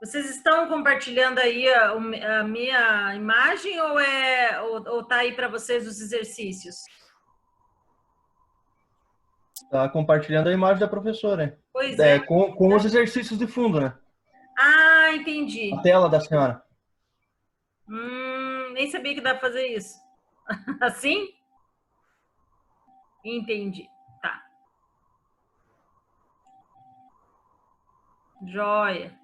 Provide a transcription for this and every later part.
Vocês estão compartilhando aí a minha imagem ou tá aí para vocês os exercícios? Tá compartilhando a imagem da professora. Pois é. Com os exercícios de fundo, né? Ah, entendi. A tela da senhora. Nem sabia que dá pra fazer isso. Assim? Entendi. Tá. Joia.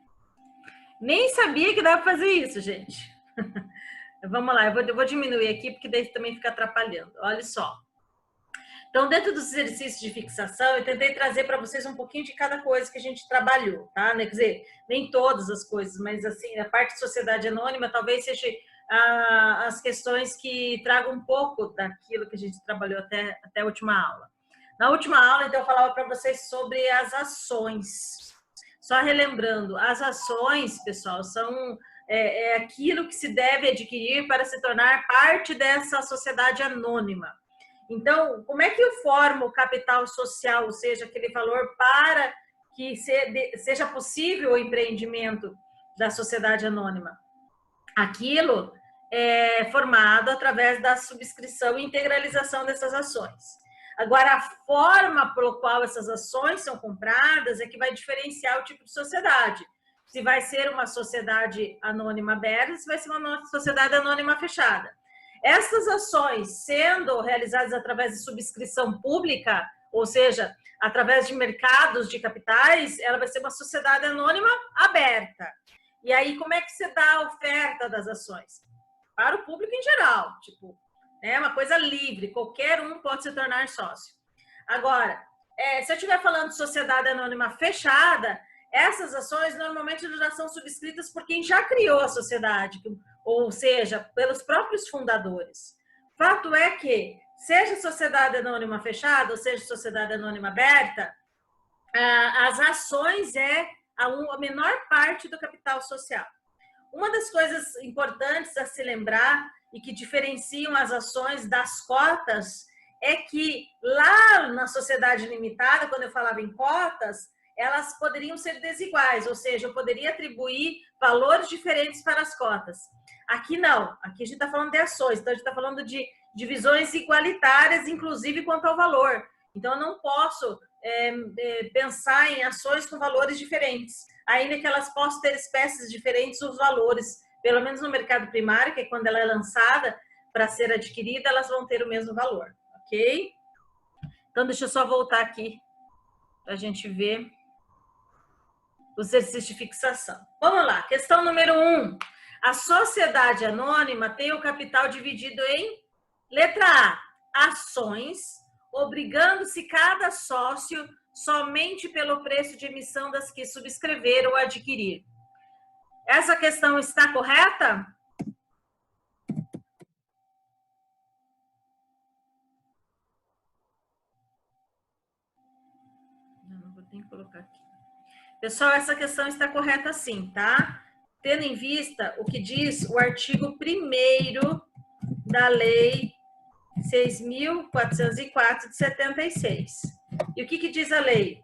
Nem sabia que dá pra fazer isso, gente. Vamos lá, eu vou diminuir aqui, porque daí também fica atrapalhando. Olha só. Então, dentro dos exercícios de fixação, eu tentei trazer para vocês um pouquinho de cada coisa que a gente trabalhou, tá? Quer dizer, nem todas as coisas, mas assim, a parte de sociedade anônima talvez seja as questões que tragam um pouco daquilo que a gente trabalhou até a última aula. Na última aula, então, eu falava para vocês sobre as ações. Só relembrando, as ações, pessoal, são aquilo que se deve adquirir para se tornar parte dessa sociedade anônima. Então, como é que eu formo o capital social, ou seja, aquele valor para que seja possível o empreendimento da sociedade anônima? Aquilo é formado através da subscrição e integralização dessas ações. Agora, a forma pela qual essas ações são compradas é que vai diferenciar o tipo de sociedade. Se vai ser uma sociedade anônima aberta, se vai ser uma sociedade anônima fechada. Essas ações sendo realizadas através de subscrição pública, ou seja, através de mercados de capitais, ela vai ser uma sociedade anônima aberta. E aí, como é que você dá a oferta das ações? Para o público em geral, tipo, é uma coisa livre, qualquer um pode se tornar sócio. Agora, se eu estiver falando de sociedade anônima fechada, essas ações normalmente já são subscritas por quem já criou a sociedade, ou seja, pelos próprios fundadores. Fato é que, seja sociedade anônima fechada, ou seja, sociedade anônima aberta, as ações a menor parte do capital social. Uma das coisas importantes a se lembrar e que diferenciam as ações das cotas é que lá na sociedade limitada, quando eu falava em cotas, elas poderiam ser desiguais, ou seja, eu poderia atribuir valores diferentes para as cotas. Aqui não, aqui a gente está falando de ações, então a gente está falando de divisões igualitárias, inclusive quanto ao valor. Então eu não posso pensar em ações com valores diferentes, ainda que elas possam ter espécies diferentes os valores, pelo menos no mercado primário, que é quando ela é lançada para ser adquirida, elas vão ter o mesmo valor, ok? Então deixa eu só voltar aqui para a gente ver o exercício de fixação. Vamos lá, questão número 1. A sociedade anônima tem o capital dividido em letra A, ações, obrigando-se cada sócio somente pelo preço de emissão das que subscrever ou adquirir. Essa questão está correta? Não vou ter que colocar aqui. Pessoal, essa questão está correta sim, tá? Tendo em vista o que diz o artigo 1º da Lei 6.404 de 76. E o que diz a lei?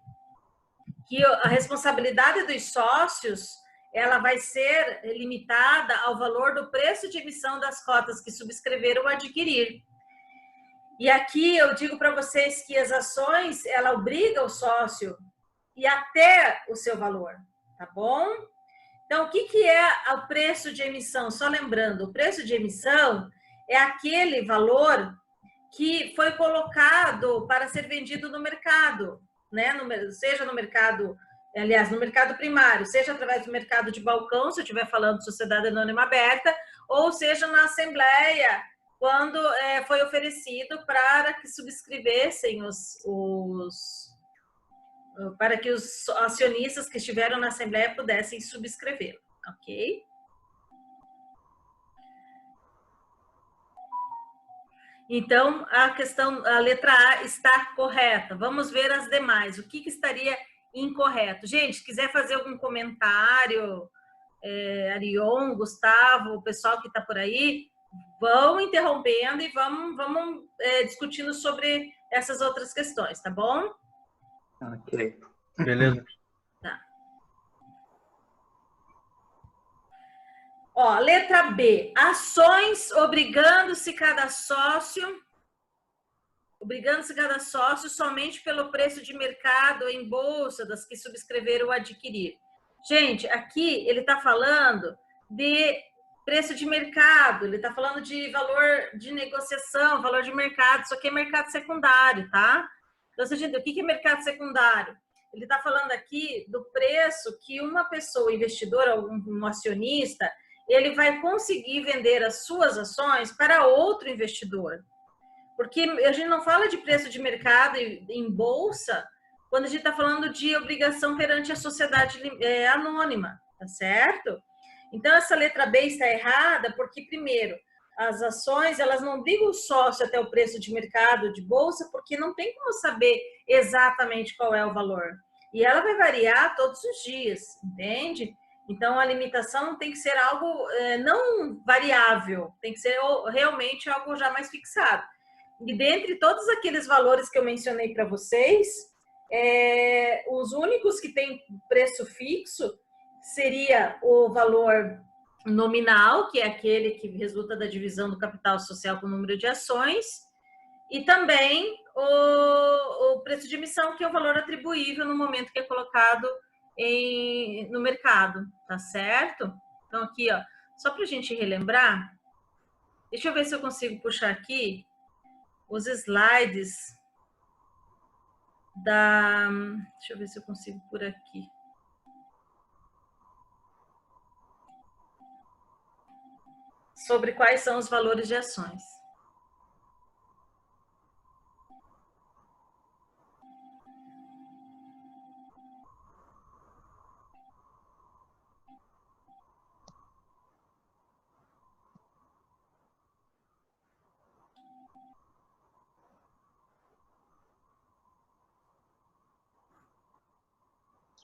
Que a responsabilidade dos sócios ela vai ser limitada ao valor do preço de emissão das cotas que subscreveram ou adquirir. E aqui eu digo para vocês que as ações, ela obriga o sócio e até o seu valor, tá bom? Então, o que é o preço de emissão? Só lembrando, o preço de emissão é aquele valor que foi colocado para ser vendido no mercado, né? Seja no mercado, aliás, no mercado primário, seja através do mercado de balcão, se eu estiver falando de sociedade anônima aberta, ou seja na assembleia, quando foi oferecido para que subscrevessem para que os acionistas que estiveram na assembleia pudessem subscrever, ok? Então, a letra A está correta. Vamos ver as demais. O que estaria incorreto? Gente, se quiser fazer algum comentário, Arion, Gustavo, o pessoal que está por aí, vão interrompendo e vamos discutindo sobre essas outras questões, tá bom? Ok. Beleza. Tá. Ó, letra B, ações obrigando-se cada sócio somente pelo preço de mercado em bolsa das que subscreveram ou adquirir. Gente, aqui ele está falando de preço de mercado, ele está falando de valor de negociação, valor de mercado, isso aqui é mercado secundário, tá? Então, você entendeu o que é mercado secundário? Ele está falando aqui do preço que uma pessoa investidora, um acionista, ele vai conseguir vender as suas ações para outro investidor. Porque a gente não fala de preço de mercado em bolsa quando a gente está falando de obrigação perante a sociedade anônima, tá certo? Então, essa letra B está errada porque, primeiro, as ações, elas não obrigam o sócio até o preço de mercado de bolsa porque não tem como saber exatamente qual é o valor. E ela vai variar todos os dias, entende? Então, a limitação tem que ser algo não variável, tem que ser realmente algo já mais fixado. E dentre todos aqueles valores que eu mencionei para vocês, os únicos que têm preço fixo seria o valor nominal, que é aquele que resulta da divisão do capital social com o número de ações, e também o preço de emissão, que é o valor atribuível no momento que é colocado no mercado, tá certo? Então, aqui, ó, só para a gente relembrar, deixa eu ver se eu consigo puxar aqui os slides da... Deixa eu ver se eu consigo por aqui. Sobre quais são os valores de ações.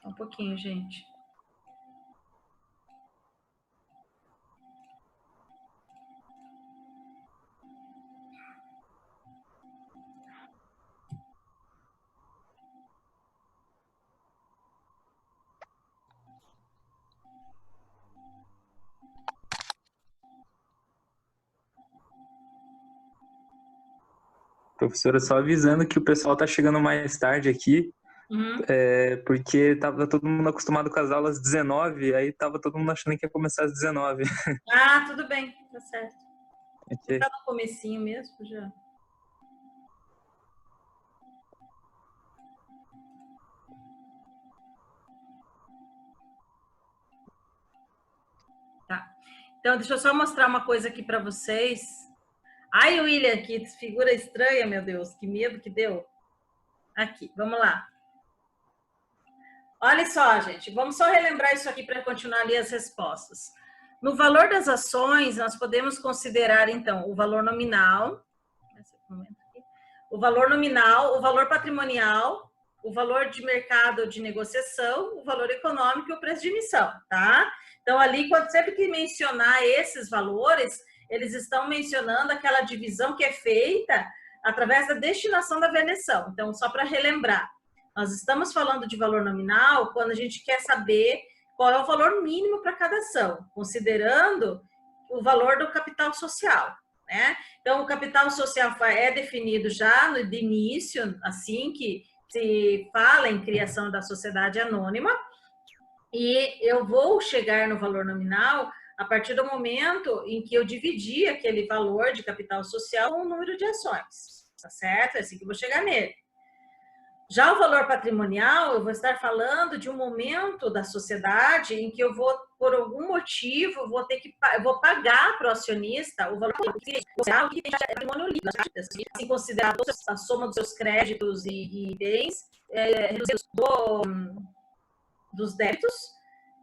Só um pouquinho, gente. Professora, só avisando que o pessoal tá chegando mais tarde aqui, porque tava todo mundo acostumado com as aulas 19, aí tava todo mundo achando que ia começar às 19. Ah, tudo bem, tá certo. Okay. Tá no comecinho mesmo já. Tá. Então, deixa eu só mostrar uma coisa aqui para vocês. Ai, William, que figura estranha, meu Deus, que medo que deu. Aqui, vamos lá. Olha só, gente, vamos só relembrar isso aqui para continuar ali as respostas. No valor das ações, nós podemos considerar, então, o valor nominal, o valor patrimonial, o valor de mercado de negociação, o valor econômico e o preço de emissão, tá? Então, ali, sempre que mencionar esses valores, eles estão mencionando aquela divisão que é feita através da destinação da avaliação. Então, só para relembrar, nós estamos falando de valor nominal quando a gente quer saber qual é o valor mínimo para cada ação, considerando o valor do capital social, né? Então, o capital social é definido já no início, assim que se fala em criação da sociedade anônima, e eu vou chegar no valor nominal a partir do momento em que eu dividi aquele valor de capital social com o número de ações, tá certo? É assim que eu vou chegar nele. Já o valor patrimonial, eu vou estar falando de um momento da sociedade em que eu vou, por algum motivo, eu vou pagar para o acionista o valor social que tem patrimônio líquido, assim, considerar a soma dos seus créditos e bens, reduzidos dos débitos,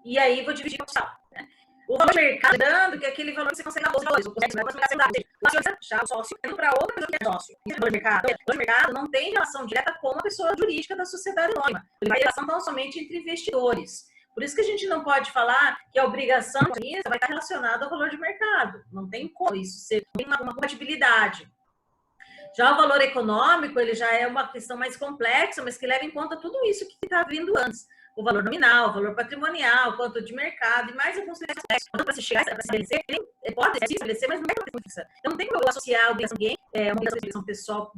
e aí vou dividir o social, né? O valor de mercado, lembrando que é aquele valor que você consegue na bolsa de valores, o sócio indo para outra pessoa que é sócio. O valor de mercado não tem relação direta com a pessoa jurídica da sociedade anônima. Ele vai ter relação tão somente entre investidores. Por isso que a gente não pode falar que a obrigação vai estar relacionada ao valor de mercado. Não tem como isso ser, tem uma compatibilidade. Já o valor econômico, ele já é uma questão mais complexa, mas que leva em conta tudo isso que está vindo antes. o valor nominal, o valor patrimonial, quanto de mercado e mais alguns aspectos. Para se chegar a estabelecer, pode se estabelecer, mas não é uma fixa. Então, não tem como eu associar uma obrigação pessoal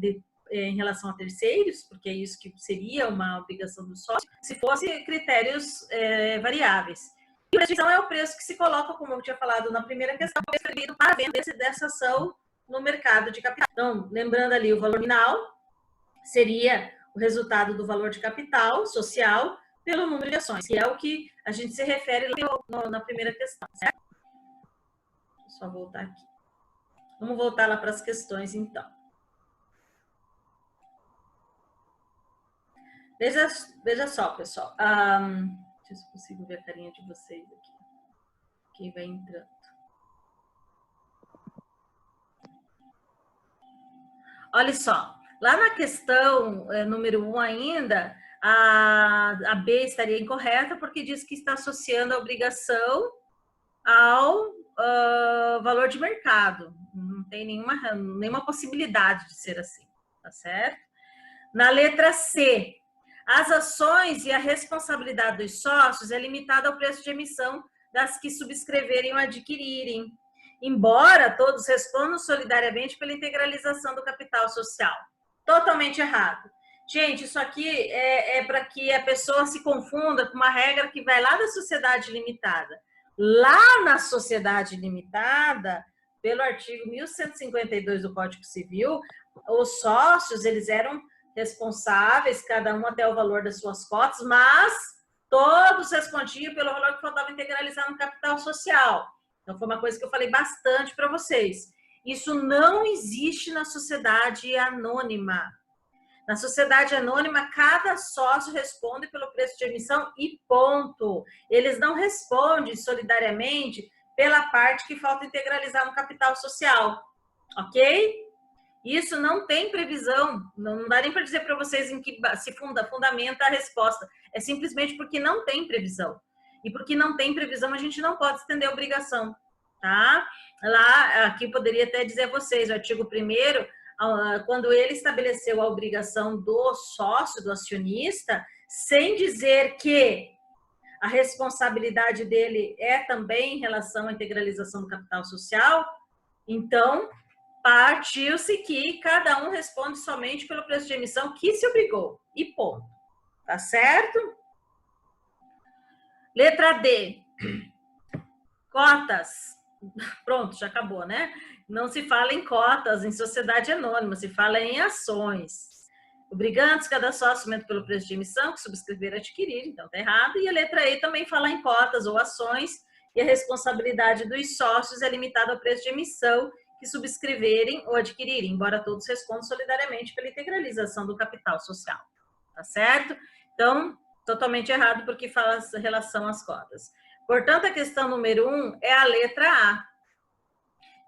em relação a terceiros, porque é isso que seria uma obrigação do sócio, se fosse critérios variáveis. E a preço é o preço que se coloca, como eu tinha falado na primeira questão, para a venda dessa ação no mercado de capital. Então, lembrando ali, o valor nominal seria o resultado do valor de capital social pelo número de ações, que é o que a gente se refere na primeira questão, certo? Deixa eu só voltar aqui. Vamos voltar lá para as questões, então. Veja só, pessoal. Deixa eu ver se eu consigo ver a carinha de vocês aqui. Quem vai entrando. Olha só. Lá na questão número 1 ainda, a B estaria incorreta porque diz que está associando a obrigação ao valor de mercado. Não tem nenhuma possibilidade de ser assim, tá certo? Na letra C, as ações e a responsabilidade dos sócios é limitada ao preço de emissão das que subscreverem ou adquirirem, embora todos respondam solidariamente pela integralização do capital social. Totalmente errado. Gente, isso aqui é para que a pessoa se confunda com uma regra que vai lá da sociedade limitada. Lá na sociedade limitada, pelo artigo 1152 do Código Civil, os sócios, eles eram responsáveis, cada um até o valor das suas cotas, mas todos respondiam pelo valor que faltava integralizar no capital social. Então, foi uma coisa que eu falei bastante para vocês. Isso não existe na sociedade anônima. Na sociedade anônima, cada sócio responde pelo preço de emissão e ponto. Eles não respondem solidariamente pela parte que falta integralizar no capital social. Ok? Isso não tem previsão. Não dá nem para dizer para vocês em que se fundamenta a resposta. É simplesmente porque não tem previsão. E porque não tem previsão, a gente não pode estender a obrigação. Tá? Lá, aqui poderia até dizer a vocês, o artigo 1º, quando ele estabeleceu a obrigação do sócio, do acionista, sem dizer que a responsabilidade dele é também em relação à integralização do capital social, então partiu-se que cada um responde somente pelo preço de emissão que se obrigou, e ponto. Tá certo? Letra D. Cotas. Pronto, já acabou, né? Não se fala em cotas, em sociedade anônima, se fala em ações. Obrigantes, cada sócio aumenta pelo preço de emissão que subscrever adquirir, então tá errado. E a letra E também fala em cotas ou ações, e a responsabilidade dos sócios é limitada ao preço de emissão que subscreverem ou adquirirem, embora todos respondam solidariamente pela integralização do capital social. Tá certo? Então, totalmente errado porque fala em relação às cotas. Portanto, a questão número 1 é a letra A.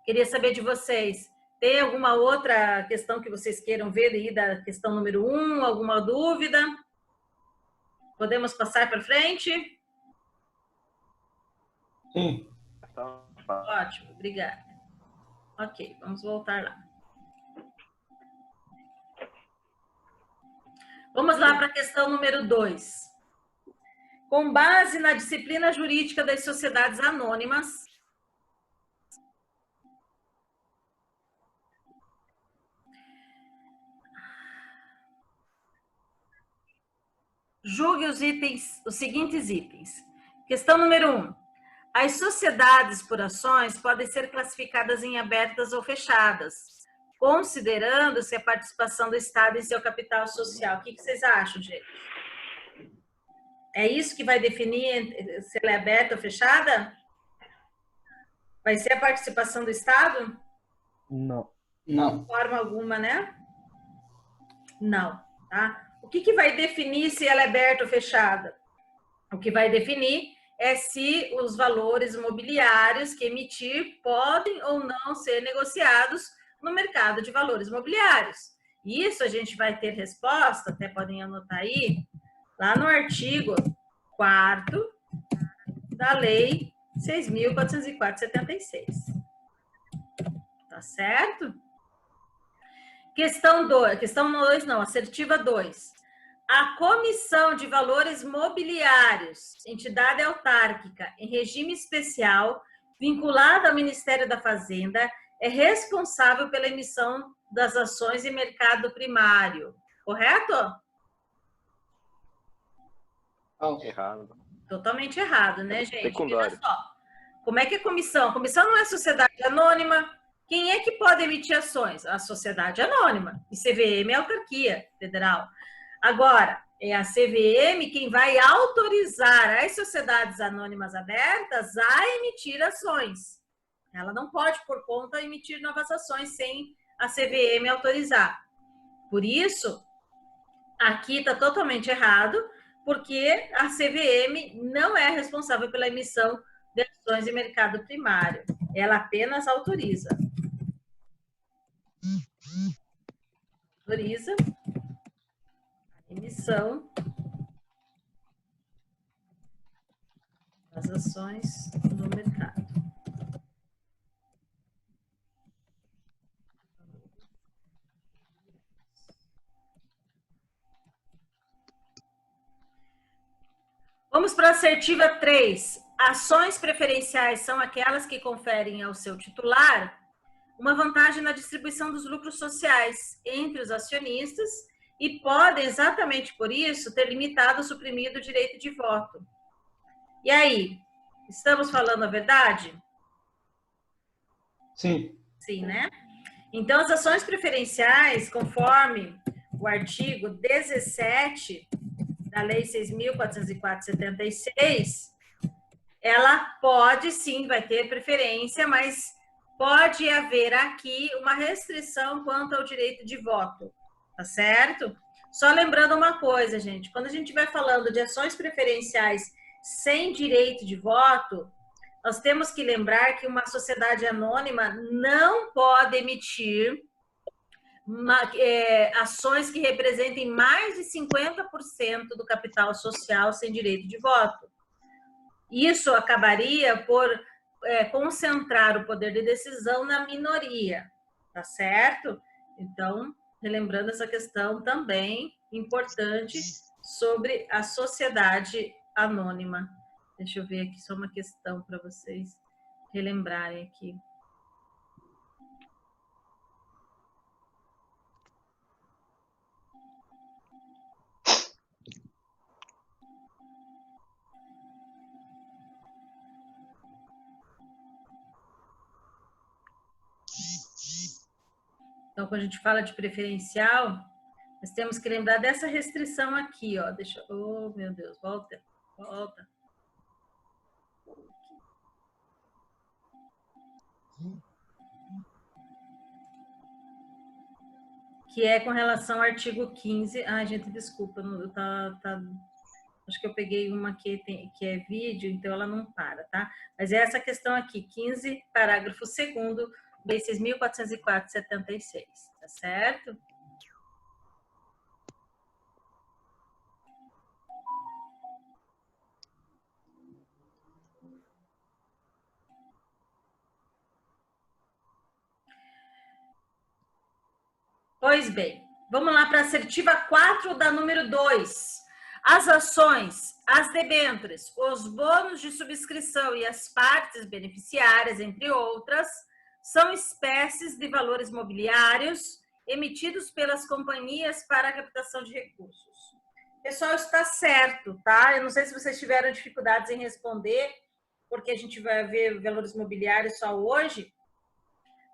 Queria saber de vocês, tem alguma outra questão que vocês queiram ver aí da questão número 1? Alguma dúvida? Podemos passar para frente? Sim. Ótimo, obrigada. Ok, vamos voltar lá. Vamos lá para a questão número 2. Com base na disciplina jurídica das sociedades anônimas, julgue os seguintes itens. Questão número 1. As sociedades por ações podem ser classificadas em abertas ou fechadas, considerando-se a participação do Estado em seu capital social. O que vocês acham, gente? É isso que vai definir se ela é aberta ou fechada? Vai ser a participação do Estado? Não. Não. De forma alguma, né? Não, tá? O que vai definir se ela é aberta ou fechada? O que vai definir é se os valores imobiliários que emitir podem ou não ser negociados no mercado de valores imobiliários. Isso a gente vai ter resposta, até podem anotar aí, lá no artigo 4º da Lei 6.404/76. Tá certo? Questão 2 não, assertiva 2. A Comissão de Valores Mobiliários, entidade autárquica em regime especial, vinculada ao Ministério da Fazenda, é responsável pela emissão das ações em mercado primário. Correto? Errado. Totalmente errado, né, gente? Secundário. Veja só. Como é que é comissão? A comissão não é sociedade anônima. Quem é que pode emitir ações? A sociedade anônima. E CVM é a autarquia federal. Agora, é a CVM quem vai autorizar as sociedades anônimas abertas a emitir ações. Ela não pode, por conta, emitir novas ações sem a CVM autorizar. Por isso, aqui está totalmente errado, porque a CVM não é responsável pela emissão de ações em mercado primário. Ela apenas autoriza. Autoriza a emissão das ações no mercado. Vamos para a assertiva 3. Ações preferenciais são aquelas que conferem ao seu titular uma vantagem na distribuição dos lucros sociais entre os acionistas e podem, exatamente por isso, ter limitado ou suprimido o direito de voto. E aí, estamos falando a verdade? Sim. Sim, né? Então, as ações preferenciais, conforme o artigo 17 da Lei 6.404/76, ela pode sim, vai ter preferência, mas pode haver aqui uma restrição quanto ao direito de voto, tá certo? Só lembrando uma coisa, gente, quando a gente estiver falando de ações preferenciais sem direito de voto, nós temos que lembrar que uma sociedade anônima não pode emitir ações que representem mais de 50% do capital social sem direito de voto. Isso acabaria por concentrar o poder de decisão na minoria, tá certo? Então, relembrando essa questão também importante sobre a sociedade anônima. Deixa eu ver aqui só uma questão para vocês relembrarem aqui. Então, quando a gente fala de preferencial, nós temos que lembrar dessa restrição aqui, ó. Deixa, oh, meu Deus, volta. Que é com relação ao artigo 15. Ai, gente, desculpa, acho que eu peguei uma que é vídeo, então ela não para, tá? Mas é essa questão aqui, 15, parágrafo 2º, Lei 6.404/76, tá certo? Pois bem, vamos lá para a assertiva 4 da número 2. As ações, as debêntures, os bônus de subscrição e as partes beneficiárias, entre outras, são espécies de valores mobiliários emitidos pelas companhias para a captação de recursos. Pessoal, isso está certo, tá? Eu não sei se vocês tiveram dificuldades em responder, porque a gente vai ver valores mobiliários só hoje,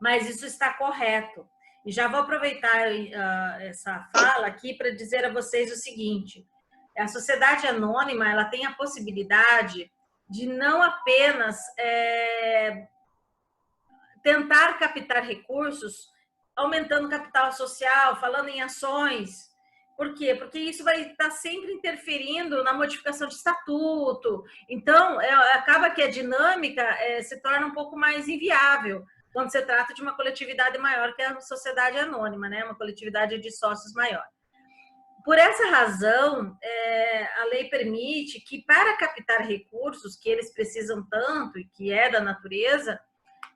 mas isso está correto. E já vou aproveitar essa fala aqui para dizer a vocês o seguinte: a sociedade anônima ela tem a possibilidade de não apenas tentar captar recursos, aumentando capital social, falando em ações. Por quê? Porque isso vai estar sempre interferindo na modificação de estatuto. Então, acaba que a dinâmica se torna um pouco mais inviável quando se trata de uma coletividade maior que a sociedade anônima, né? Uma coletividade de sócios maior. Por essa razão, a lei permite que, para captar recursos que eles precisam tanto e que é da natureza,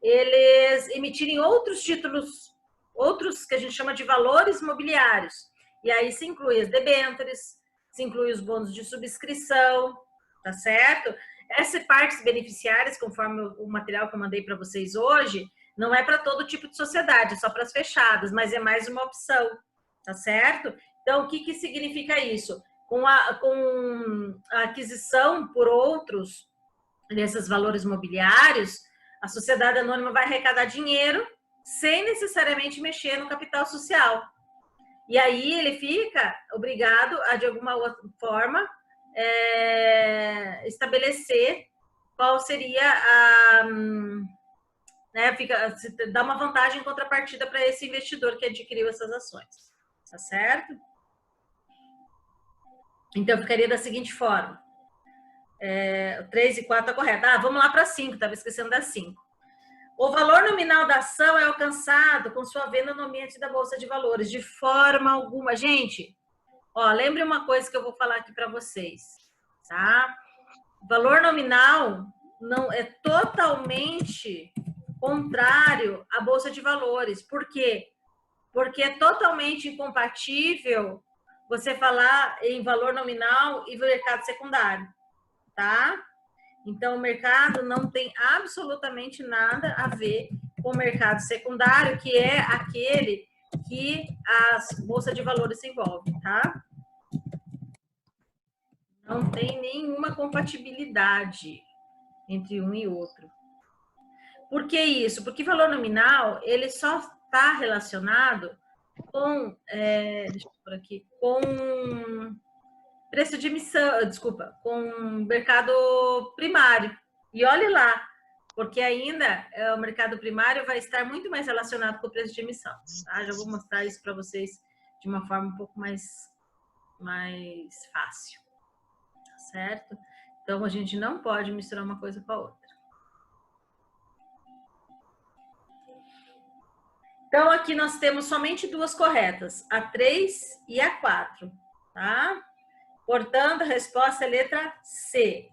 eles emitirem outros títulos, outros que a gente chama de valores mobiliários. E aí se inclui as debêntures, se inclui os bônus de subscrição, tá certo? Essas partes beneficiárias, conforme o material que eu mandei para vocês hoje, não é para todo tipo de sociedade, é só para as fechadas, mas é mais uma opção, tá certo? Então, o que, que significa isso? Com a aquisição por outros desses valores mobiliários, a sociedade anônima vai arrecadar dinheiro sem necessariamente mexer no capital social. E aí ele fica obrigado a, de alguma outra forma, estabelecer qual seria a... né, dá uma vantagem em contrapartida para esse investidor que adquiriu essas ações. Tá certo? Então, ficaria da seguinte forma. 3 e 4 tá correto. Vamos lá para 5, estava esquecendo da 5. O valor nominal da ação é alcançado com sua venda no ambiente da Bolsa de Valores, de forma alguma. Gente, lembre uma coisa que eu vou falar aqui para vocês, tá? O valor nominal não é totalmente contrário à Bolsa de Valores. Por quê? Porque é totalmente incompatível você falar em valor nominal e mercado secundário, tá? Então, o mercado não tem absolutamente nada a ver com o mercado secundário, que é aquele que a Bolsa de Valores se envolve, tá? Não tem nenhuma compatibilidade entre um e outro. Por que isso? Porque valor nominal, ele só está relacionado com, deixa eu por aqui, com preço de emissão, desculpa, com mercado primário. E olhe lá, porque ainda o mercado primário vai estar muito mais relacionado com o preço de emissão. Tá? Já vou mostrar isso para vocês de uma forma um pouco mais fácil. Tá certo? Então, a gente não pode misturar uma coisa com a outra. Então, aqui nós temos somente duas corretas, a 3 e a 4, tá? Portanto, a resposta é letra C.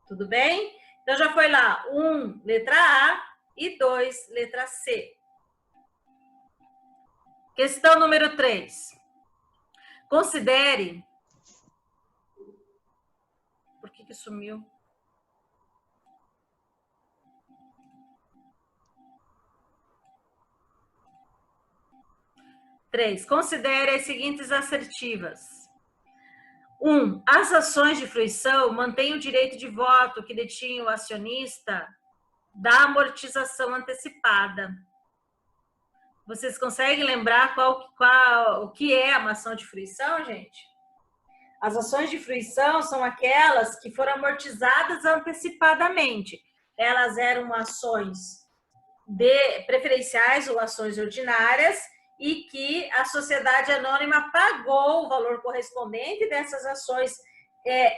Tudo bem? Então, já foi lá 1, letra A, e 2, letra C. Questão número 3. Considere... Por que sumiu? Considere as seguintes assertivas. 1. As ações de fruição mantêm o direito de voto que detinha o acionista da amortização antecipada. Vocês conseguem lembrar o que é uma ação de fruição, gente? As ações de fruição são aquelas que foram amortizadas antecipadamente. Elas eram ações preferenciais ou ações ordinárias e que a sociedade anônima pagou o valor correspondente dessas ações,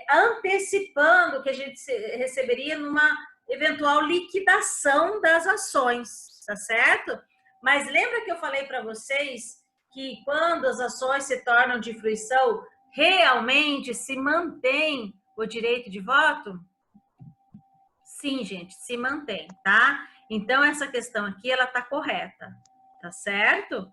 antecipando o que a gente receberia numa eventual liquidação das ações, tá certo? Mas lembra que eu falei para vocês que quando as ações se tornam de fruição, realmente se mantém o direito de voto? Sim, gente, se mantém, tá? Então, essa questão aqui, ela tá correta, tá certo?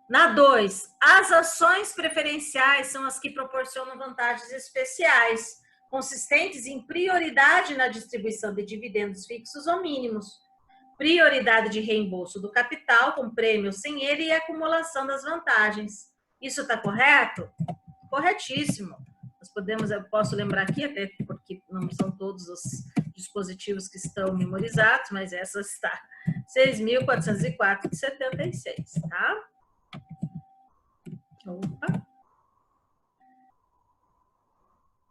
Na 2, as ações preferenciais são as que proporcionam vantagens especiais, consistentes em prioridade na distribuição de dividendos fixos ou mínimos, prioridade de reembolso do capital com prêmio sem ele e acumulação das vantagens. Isso está correto? Corretíssimo. Eu posso lembrar aqui, até porque não são todos os dispositivos que estão memorizados, mas essa está 6.404,76, tá? Opa.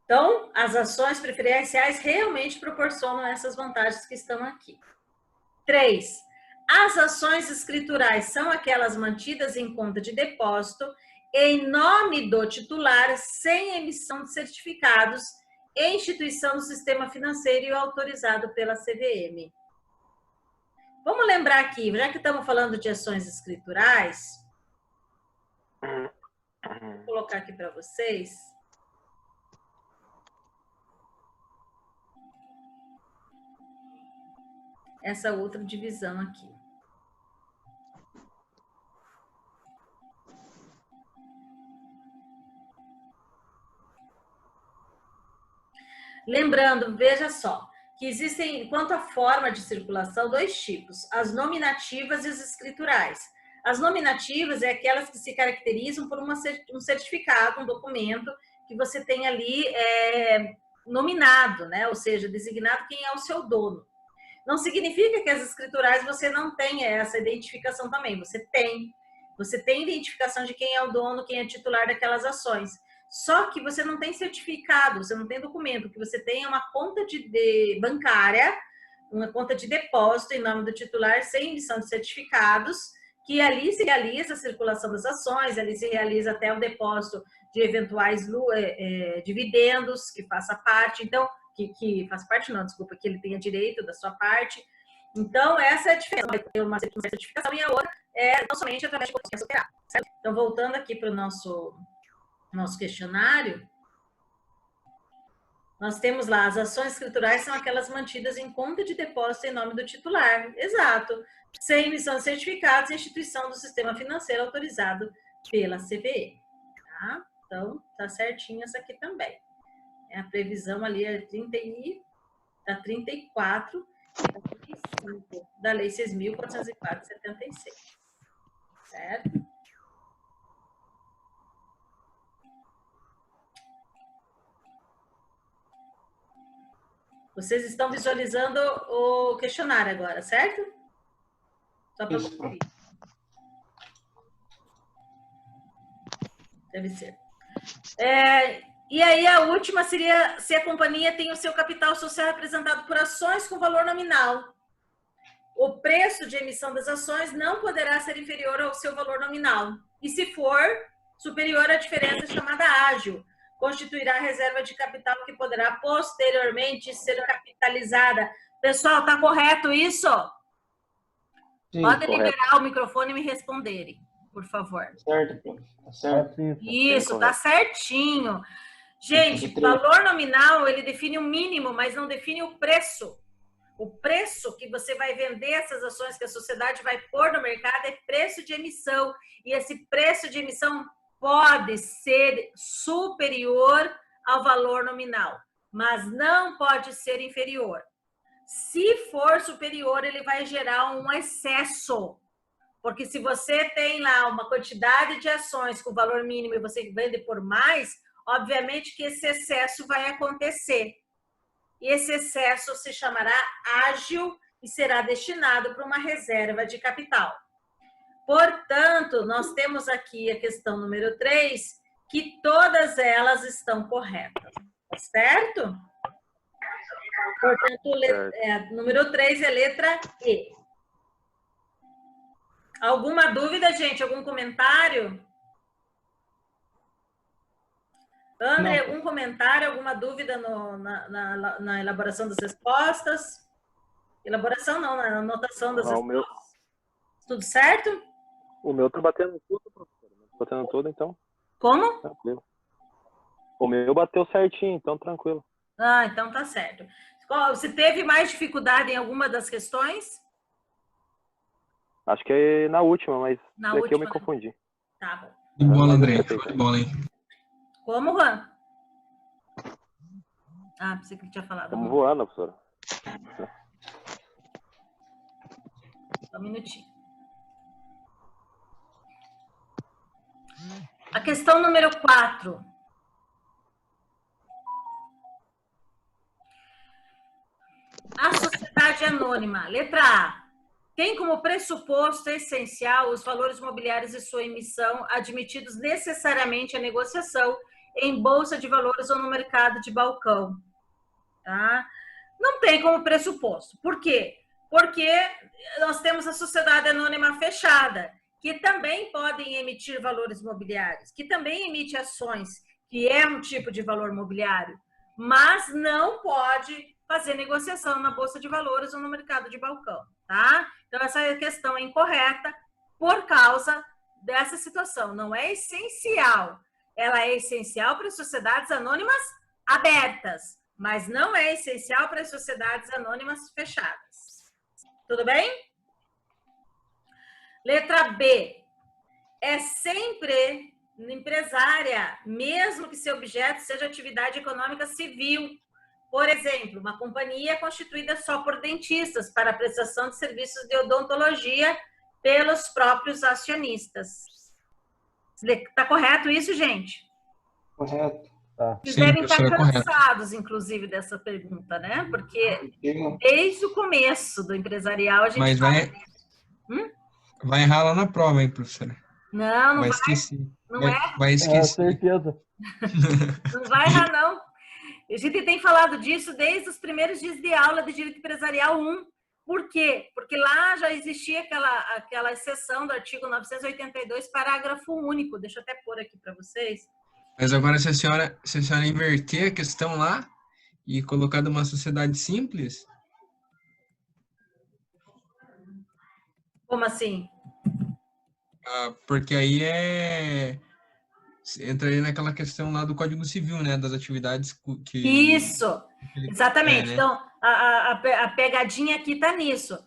Então, as ações preferenciais realmente proporcionam essas vantagens que estão aqui. 3. As ações escriturais são aquelas mantidas em conta de depósito em nome do titular, sem emissão de certificados, em instituição do sistema financeiro e autorizado pela CVM. Vamos lembrar aqui, já que estamos falando de ações escriturais, vou colocar aqui para vocês. Essa outra divisão aqui. Lembrando, veja só, que existem, quanto à forma de circulação, 2 tipos, as nominativas e as escriturais. As nominativas é aquelas que se caracterizam por um certificado, um documento que você tem ali nominado, né? Ou seja, designado quem é o seu dono. Não significa que as escriturais você não tenha essa identificação também, você tem identificação de quem é o dono, quem é titular daquelas ações. Só que você não tem certificado, você não tem documento, o que você tem é uma conta bancária, uma conta de depósito em nome do titular, sem emissão de certificados, que ali se realiza a circulação das ações, ali se realiza até o depósito de eventuais dividendos, que faça parte, então, que faz parte não, desculpa, que ele tenha direito da sua parte. Então, essa é a diferença, vai ter uma certificação e a outra é não somente através de consciência operada, certo? Então, voltando aqui para o nosso questionário, nós temos lá, as ações escriturais são aquelas mantidas em conta de depósito em nome do titular, exato, sem emissão de certificados e instituição do sistema financeiro autorizado pela CVM, tá? Então, tá certinho essa aqui também. A previsão ali é 34 e 35 da Lei 6.404/76, certo? Vocês estão visualizando o questionário agora, certo? Só para conferir. Deve ser. E aí a última seria se a companhia tem o seu capital social representado por ações com valor nominal. O preço de emissão das ações não poderá ser inferior ao seu valor nominal. E se for superior à diferença chamada ágil, constituirá reserva de capital que poderá posteriormente ser capitalizada. Pessoal, tá correto isso? Sim, Podem correto. liberar o microfone e me responderem, por favor. Certo, prof. Tá certo. Isso, tá certinho. Gente, valor nominal, ele define o mínimo, mas não define o preço. O preço que você vai vender essas ações que a sociedade vai pôr no mercado é preço de emissão. E esse preço de emissão pode ser superior ao valor nominal, mas não pode ser inferior. Se for superior, ele vai gerar um excesso. Porque se você tem lá uma quantidade de ações com valor mínimo e você vende por mais, obviamente que esse excesso vai acontecer. E esse excesso se chamará ágil e será destinado para uma reserva de capital. Portanto, nós temos aqui a questão número 3, que todas elas estão corretas, certo? Portanto, número 3 é letra E. Alguma dúvida, gente? Algum comentário? André, algum comentário, alguma dúvida na elaboração das respostas? Elaboração não, na anotação das respostas. Tudo certo? O meu tá batendo tudo, professor. Tá batendo tudo, então. Como? Tranquilo. O meu bateu certinho, então tranquilo. Ah, então tá certo. Você teve mais dificuldade em alguma das questões? Acho que é na última, mas Na daqui última, eu me confundi. Tá bom. De bola, André. De bola, hein? Como, Juan? Ah, pensei que ele tinha falado. Estamos voando, professora. Só um minutinho. A questão número 4. A sociedade anônima, letra A, tem como pressuposto essencial os valores mobiliários e sua emissão admitidos necessariamente à negociação em bolsa de valores ou no mercado de balcão. Tá? Não tem como pressuposto. Por quê? Porque nós temos a sociedade anônima fechada, que também podem emitir valores mobiliários, que também emite ações, que é um tipo de valor mobiliário, mas não pode fazer negociação na bolsa de valores ou no mercado de balcão, tá? Então, essa questão é incorreta por causa dessa situação. Não é essencial. Ela é essencial para as sociedades anônimas abertas, mas não é essencial para as sociedades anônimas fechadas. Tudo bem? Letra B. É sempre empresária, mesmo que seu objeto seja atividade econômica civil, Por exemplo, uma companhia constituída só por dentistas para a prestação de serviços de odontologia pelos próprios acionistas. Está correto isso, gente? Correto. Tá. Vocês Sim, devem estar professora, correto. cansados, inclusive, dessa pergunta, né? Porque Sim. desde o começo do empresarial a gente Mas vai errar lá na prova, hein, professora? Não Vai vai, esquecer. não é, Vai É, esquecer. certeza. não vai errar, não. A gente tem falado disso desde os primeiros dias de aula de Direito Empresarial 1. Por quê? Porque lá já existia aquela exceção do artigo 982, parágrafo único. Deixa eu até pôr aqui para vocês. Mas agora, se a senhora inverter a questão lá e colocar de uma sociedade simples, Como assim? porque aí entra aí naquela questão lá do Código Civil, né? Das atividades que... Isso, exatamente. né? Então, a pegadinha aqui está nisso.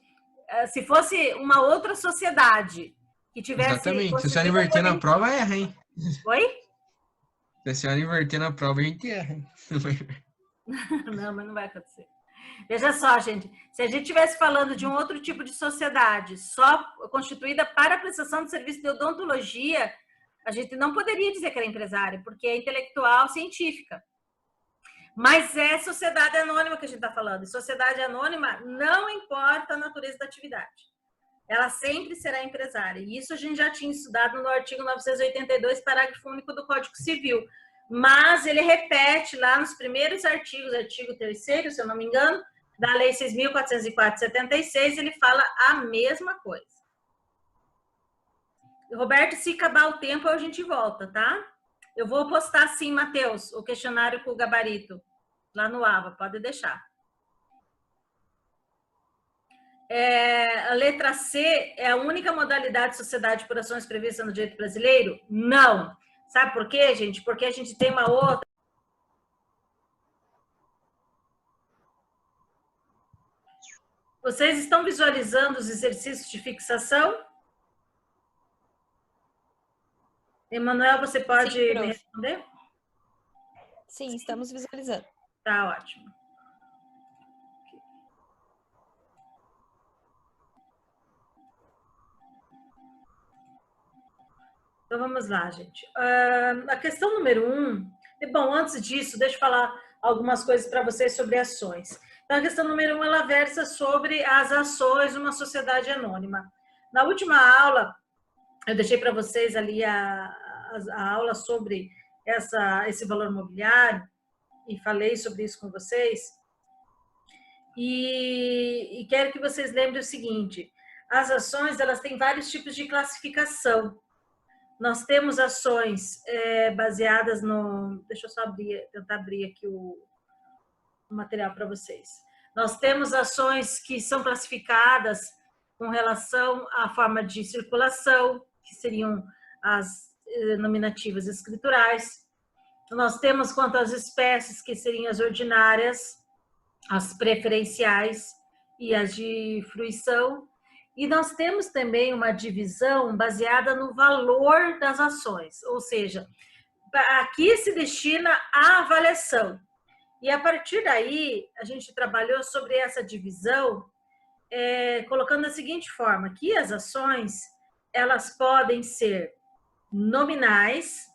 Se fosse uma outra sociedade que tivesse... Exatamente. Se a senhora inverter na prova, erra, hein? Oi? Se a senhora inverter na prova, a gente erra, hein? Não, mas não vai acontecer. Veja só, gente, se a gente estivesse falando de um outro tipo de sociedade só constituída para a prestação de serviço de odontologia, a gente não poderia dizer que era empresária, porque é intelectual científica. Mas é sociedade anônima que a gente está falando. E sociedade anônima não importa a natureza da atividade. Ela sempre será empresária. E isso a gente já tinha estudado no artigo 982, parágrafo único do Código Civil. Mas ele repete lá nos primeiros artigos, artigo 3º, se eu não me engano, da Lei 6.404/76, ele fala a mesma coisa. Roberto, se acabar o tempo, a gente volta, tá? Eu vou postar sim, Matheus, o questionário com o gabarito, lá no AVA, pode deixar. A letra C é a única modalidade de sociedade por ações prevista no direito brasileiro? Não. Sabe por quê, gente? Porque a gente tem uma outra. Vocês estão visualizando os exercícios de fixação? Emanuel, você pode me responder? Sim, estamos visualizando. Tá ótimo. Então, vamos lá, gente. A questão número 1... Bom, antes disso, deixa eu falar algumas coisas para vocês sobre ações. Então, a questão número 1, ela versa sobre as ações de uma sociedade anônima. Na última aula, eu deixei para vocês ali a aula sobre esse valor mobiliário e falei sobre isso com vocês. E quero que vocês lembrem o seguinte, as ações, elas têm vários tipos de classificação. Nós temos ações baseadas no... Deixa eu só tentar abrir aqui o material para vocês. Nós temos ações que são classificadas com relação à forma de circulação, que seriam as nominativas escriturais. Nós temos quanto às espécies, que seriam as ordinárias, as preferenciais e as de fruição. E nós temos também uma divisão baseada no valor das ações, ou seja, aqui se destina à avaliação. E a partir daí, a gente trabalhou sobre essa divisão, colocando da seguinte forma, que as ações, elas podem ser nominais,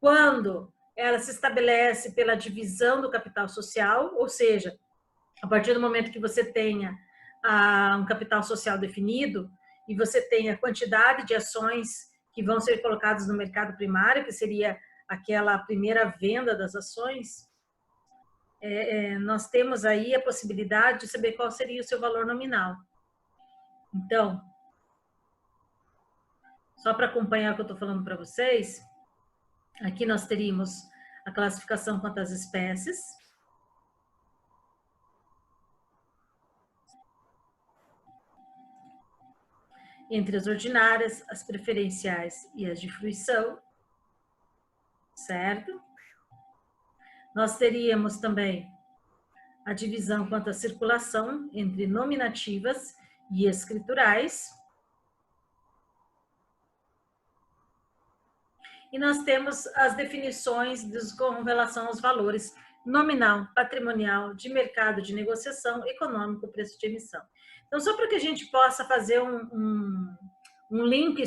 quando ela se estabelece pela divisão do capital social, ou seja, a partir do momento que você tenha um capital social definido e você tem a quantidade de ações que vão ser colocadas no mercado primário, que seria aquela primeira venda das ações, nós temos aí a possibilidade de saber qual seria o seu valor nominal. Então, só para acompanhar o que eu estou falando para vocês, aqui nós teríamos a classificação quanto às espécies, entre as ordinárias, as preferenciais e as de fruição, certo? Nós teríamos também a divisão quanto à circulação entre nominativas e escriturais. E nós temos as definições com relação aos valores nominal, patrimonial, de mercado de negociação, econômico, preço de emissão. Então, só para que a gente possa fazer um link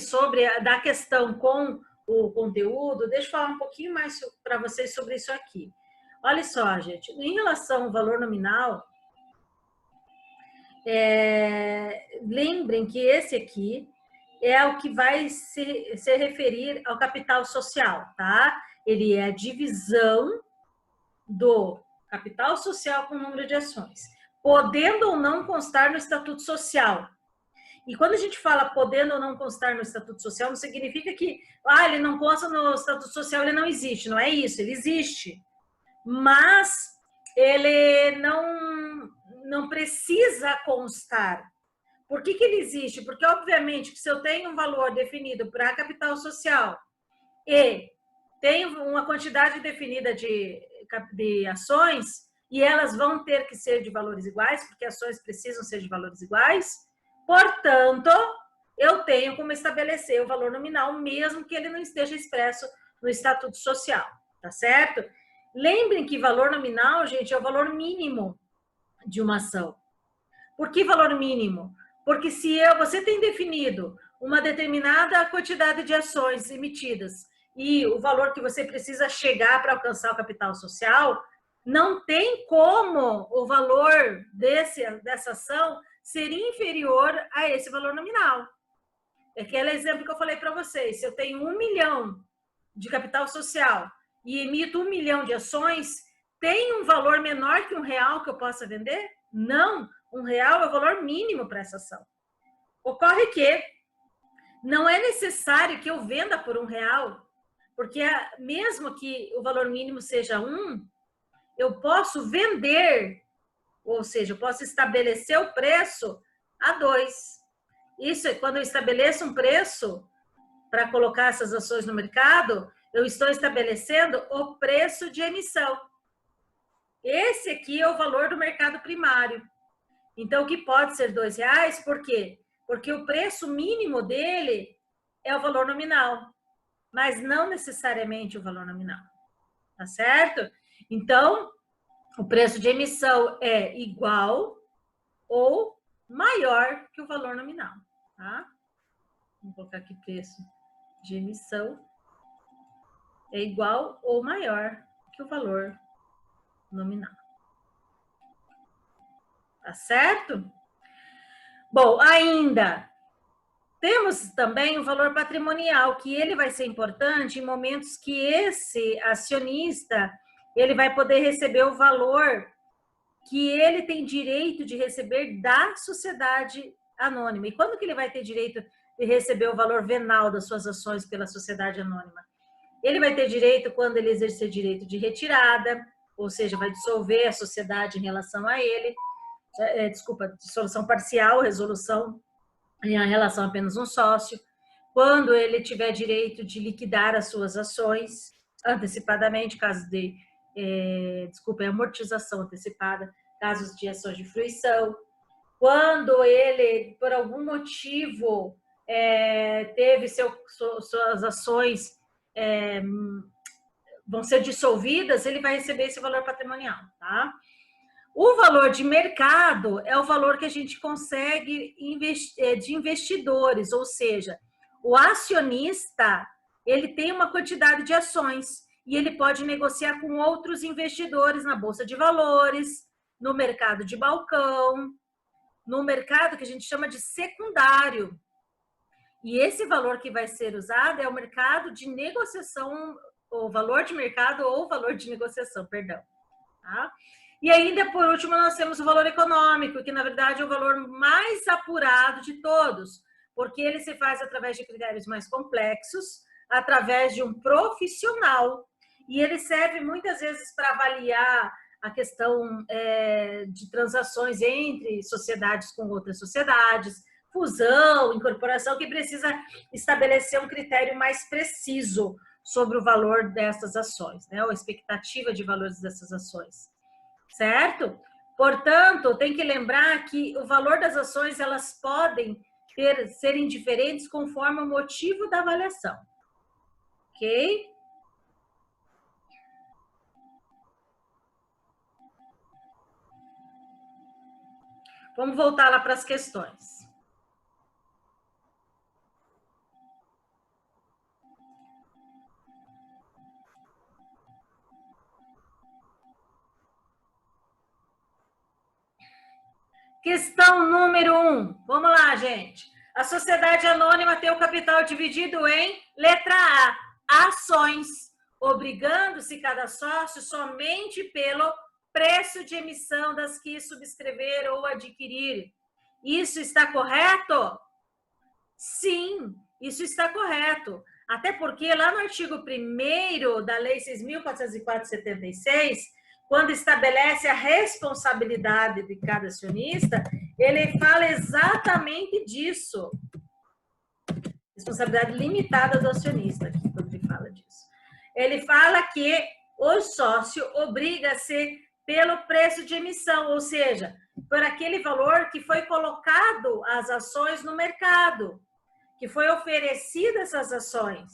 da questão com o conteúdo, deixa eu falar um pouquinho mais para vocês sobre isso aqui. Olha só, gente, em relação ao valor nominal, lembrem que esse aqui é o que vai se referir ao capital social, tá? Ele é a divisão do capital social com o número de ações, podendo ou não constar no estatuto social. E quando a gente fala podendo ou não constar no estatuto social, não significa que ele não consta no estatuto social, ele não existe. Não é isso, ele existe. Mas ele não precisa constar. Por que ele existe? Porque, obviamente, que se eu tenho um valor definido para capital social e tenho uma quantidade definida de ações, e elas vão ter que ser de valores iguais, porque ações precisam ser de valores iguais, portanto, eu tenho como estabelecer o valor nominal, mesmo que ele não esteja expresso no estatuto social, tá certo? Lembrem que valor nominal, gente, é o valor mínimo de uma ação. Por que valor mínimo? Porque se você tem definido uma determinada quantidade de ações emitidas e o valor que você precisa chegar para alcançar o capital social, não tem como o valor dessa ação ser inferior a esse valor nominal. É aquele exemplo que eu falei para vocês. Se eu tenho 1 milhão de capital social e emito 1 milhão de ações, tem um valor menor que R$1 que eu possa vender? Não, R$1 é o valor mínimo para essa ação. Ocorre que não é necessário que eu venda por R$1, porque mesmo que o valor mínimo seja 1, eu posso vender, ou seja, eu posso estabelecer o preço a 2. Isso é quando eu estabeleço um preço para colocar essas ações no mercado, eu estou estabelecendo o preço de emissão. Esse aqui é o valor do mercado primário. Então, o que pode ser R$2, por quê? Porque o preço mínimo dele é o valor nominal, mas não necessariamente o valor nominal, tá certo? Então, o preço de emissão é igual ou maior que o valor nominal, tá? Vamos colocar aqui preço de emissão é igual ou maior que o valor nominal. Tá certo? Bom, ainda temos também o valor patrimonial, que ele vai ser importante em momentos que esse acionista ele vai poder receber o valor que ele tem direito de receber da sociedade anônima. E quando que ele vai ter direito de receber o valor venal das suas ações pela sociedade anônima? Ele vai ter direito quando ele exercer direito de retirada, ou seja, vai dissolver a sociedade em relação a ele, dissolução parcial, resolução em relação a apenas um sócio, quando ele tiver direito de liquidar as suas ações antecipadamente, caso de amortização antecipada, casos de ações de fruição, quando ele, por algum motivo, teve suas ações vão ser dissolvidas, ele vai receber esse valor patrimonial, tá? O valor de mercado é o valor que a gente consegue de investidores, ou seja, o acionista, ele tem uma quantidade de ações e ele pode negociar com outros investidores na bolsa de valores, no mercado de balcão, no mercado que a gente chama de secundário. E esse valor que vai ser usado é o mercado de negociação, o valor de mercado ou valor de negociação, perdão. Tá? E ainda, por último, nós temos o valor econômico, que na verdade é o valor mais apurado de todos, porque ele se faz através de critérios mais complexos, através de um profissional, e ele serve muitas vezes para avaliar a questão de transações entre sociedades com outras sociedades, fusão, incorporação, que precisa estabelecer um critério mais preciso sobre o valor dessas ações, né? Ou a expectativa de valores dessas ações, certo? Portanto, tem que lembrar que o valor das ações, elas podem serem diferentes conforme o motivo da avaliação, ok? Vamos voltar lá para as questões. Questão número 1. Vamos lá, gente. A sociedade anônima tem o capital dividido em letra A, ações, obrigando-se cada sócio somente pelo preço de emissão das que subscrever ou adquirir. Isso está correto? Sim, isso está correto. Até porque lá no artigo 1º da Lei 6.404/76, quando estabelece a responsabilidade de cada acionista, ele fala exatamente disso. Responsabilidade limitada do acionista, aqui, quando ele fala disso. Ele fala que o sócio obriga-se pelo preço de emissão, ou seja, por aquele valor que foi colocado as ações no mercado, que foi oferecida essas ações.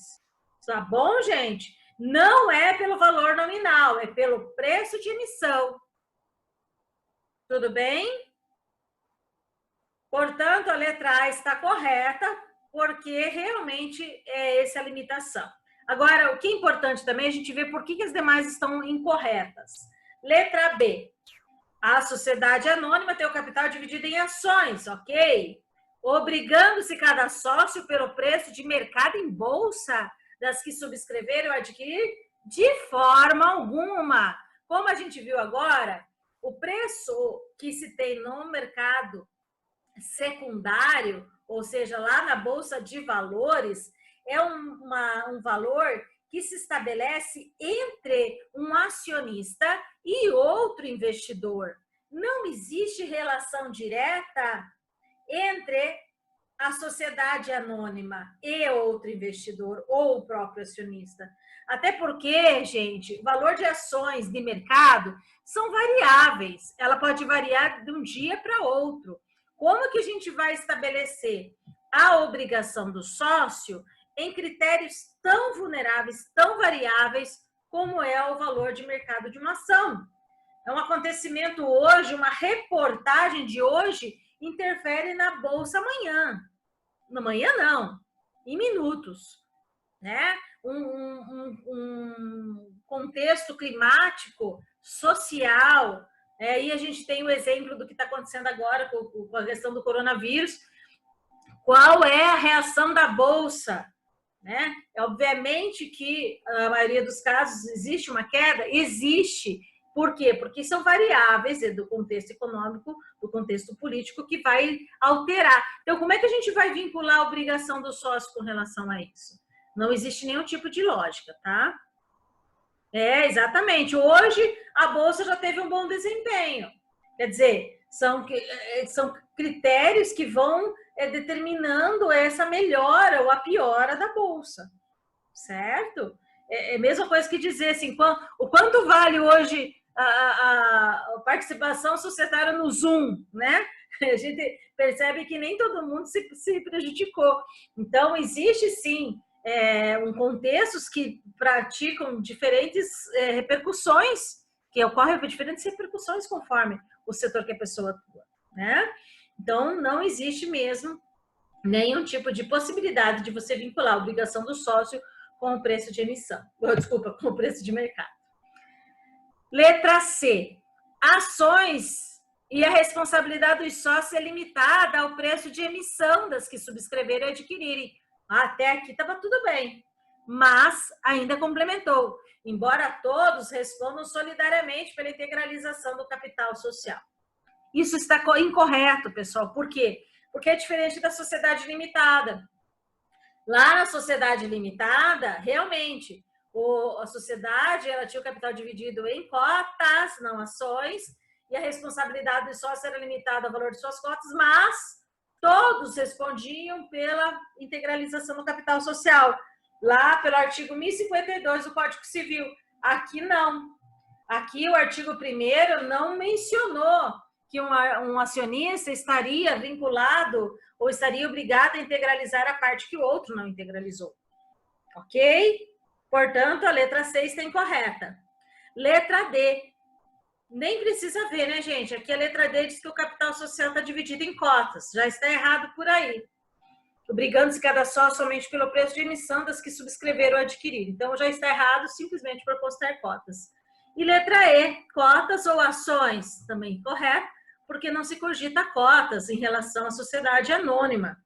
Tá bom, gente? Não é pelo valor nominal, é pelo preço de emissão. Tudo bem? Portanto, a letra A está correta, porque realmente é essa a limitação. Agora, o que é importante também é a gente ver por que as demais estão incorretas. Letra B. A sociedade anônima tem o capital dividido em ações, ok? Obrigando-se cada sócio pelo preço de mercado em bolsa das que subscreveram ou adquirir, de forma alguma. Como a gente viu agora, o preço que se tem no mercado secundário, ou seja, lá na Bolsa de Valores, é um valor que se estabelece entre um acionista e outro investidor. Não existe relação direta entre a sociedade anônima e outro investidor ou o próprio acionista. Até porque, gente, o valor de ações de mercado são variáveis. Ela pode variar de um dia para outro. Como que a gente vai estabelecer a obrigação do sócio em critérios tão vulneráveis, tão variáveis, como é o valor de mercado de uma ação? É um acontecimento hoje, uma reportagem de hoje interfere na bolsa amanhã. Amanhã não, em minutos, né? Um contexto climático, social, e a gente tem o exemplo do que está acontecendo agora com a questão do coronavírus. Qual é a reação da bolsa? Né? Obviamente que a maioria dos casos existe uma queda? Existe. Por quê? Porque são variáveis do contexto econômico, do contexto político, que vai alterar. Então, como é que a gente vai vincular a obrigação do sócio com relação a isso? Não existe nenhum tipo de lógica, tá? Exatamente. Hoje, a Bolsa já teve um bom desempenho. Quer dizer, são critérios que vão determinando essa melhora ou a piora da Bolsa, certo? É a mesma coisa que dizer assim, o quanto vale hoje a participação societária no Zoom, né? A gente percebe que nem todo mundo se prejudicou. Então, existe sim um contextos que praticam diferentes repercussões, que ocorrem diferentes repercussões conforme o setor que a pessoa atua, né? Então, não existe mesmo nenhum tipo de possibilidade de você vincular a obrigação do sócio com o preço de emissão. Desculpa, com o preço de mercado. Letra C. Ações e a responsabilidade dos sócios é limitada ao preço de emissão das que subscreverem e adquirirem. Até aqui estava tudo bem, mas ainda complementou, embora todos respondam solidariamente pela integralização do capital social. Isso está incorreto, pessoal. Por quê? Porque é diferente da sociedade limitada. Lá na sociedade limitada, realmente, a sociedade ela tinha o capital dividido em cotas, não ações, e a responsabilidade do sócio era limitada ao valor de suas cotas, mas todos respondiam pela integralização do capital social, lá pelo artigo 1052 do Código Civil. Aqui não. Aqui o artigo 1º não mencionou que um acionista estaria vinculado ou estaria obrigado a integralizar a parte que o outro não integralizou. Ok? Portanto, a letra C está incorreta. Letra D. Nem precisa ver, né, gente? Aqui a letra D diz que o capital social está dividido em cotas. Já está errado por aí. Obrigando-se cada sócio somente pelo preço de emissão das que subscreveram ou adquiriram. Então, já está errado simplesmente por postar cotas. E letra E, cotas ou ações, também correto, porque não se cogita cotas em relação à sociedade anônima.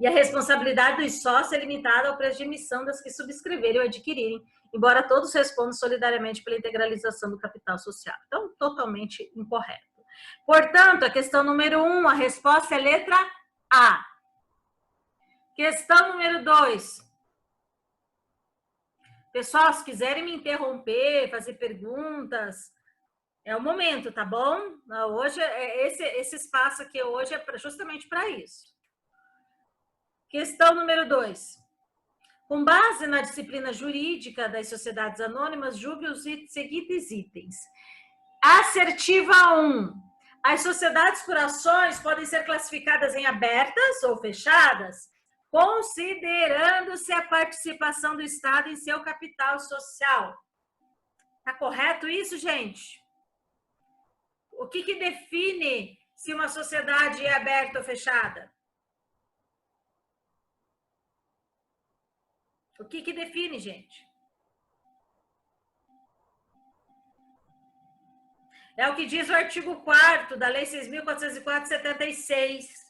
E a responsabilidade dos sócios é limitada ao preço de emissão das que subscreverem ou adquirirem, embora todos respondam solidariamente pela integralização do capital social. Então, totalmente incorreto. Portanto, a questão número 1, a resposta é letra A. Questão número 2. Pessoal, se quiserem me interromper, fazer perguntas, é o momento, tá bom? Hoje, esse espaço aqui hoje é justamente para isso. Questão número 2. Com base na disciplina jurídica das sociedades anônimas, julgue os seguintes itens. Assertiva 1. As sociedades por ações podem ser classificadas em abertas ou fechadas, considerando-se a participação do Estado em seu capital social. Tá correto isso, gente? O que define se uma sociedade é aberta ou fechada? O que define, gente? É o que diz o artigo 4º da Lei 6.404/76.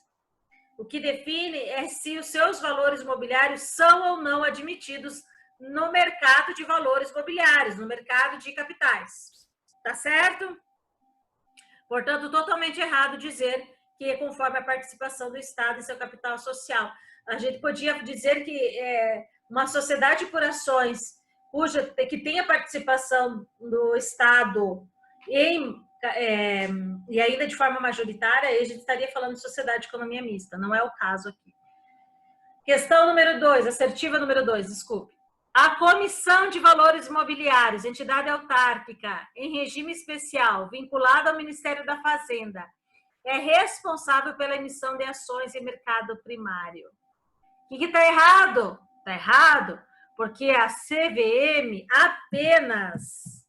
O que define é se os seus valores mobiliários são ou não admitidos no mercado de valores mobiliários, no mercado de capitais. Tá certo? Portanto, totalmente errado dizer que é conforme a participação do Estado em seu capital social. A gente podia dizer que uma sociedade por ações que tenha participação do Estado e ainda de forma majoritária, aí a gente estaria falando de sociedade de economia mista. Não é o caso aqui. Questão número 2, assertiva número 2, desculpe. A Comissão de Valores Mobiliários, entidade autárquica, em regime especial, vinculada ao Ministério da Fazenda, é responsável pela emissão de ações em mercado primário. O que está errado? Está errado porque a CVM apenas